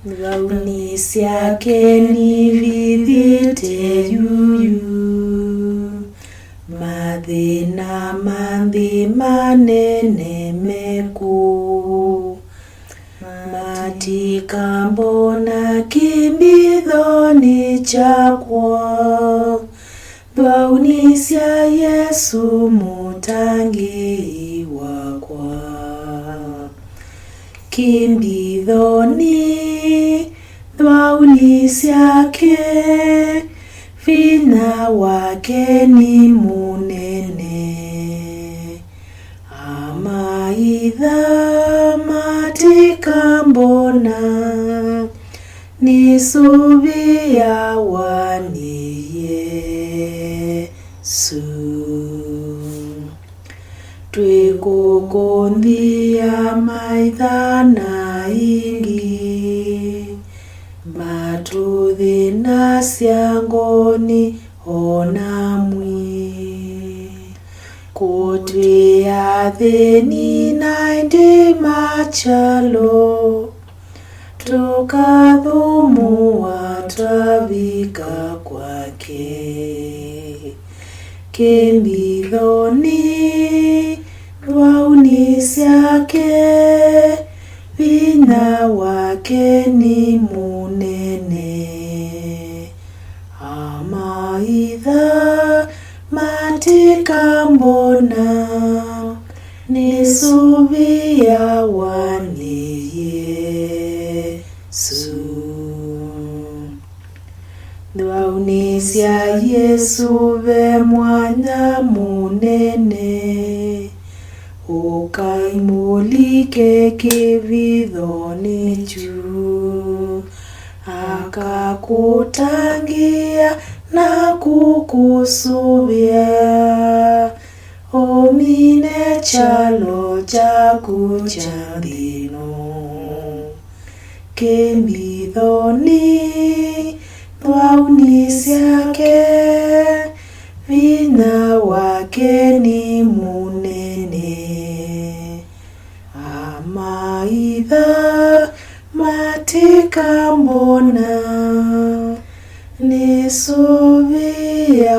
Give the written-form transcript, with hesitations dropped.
Gauni syake ni vidhite yuyu, mathina manthi manene meku, matikambona kimbithoni chakwa, gauni sya Yesu mutangi wakwa. Kimbithoni gauni syake, vina wake ni munene, amaitha matikambona nisuvia wani Yesu. Twikukunthia maitha na ingi, matuthina sya ngoni ona mwi, kutwia thini na indi machalo, tukathumua twavika kwake. Kimbithoni gauni syake, vina wake ni munene, amaitha matikambona nisuvia wani Yesu. Gauni sya Yesu ve mwanya munene, ukaimulike kivithoni juu, akakutangia na kukusuvia, omine chalo chaku cha thino. Kimbithoni gauni syake, vina wake ni munene, amaitha matikambona nisuvia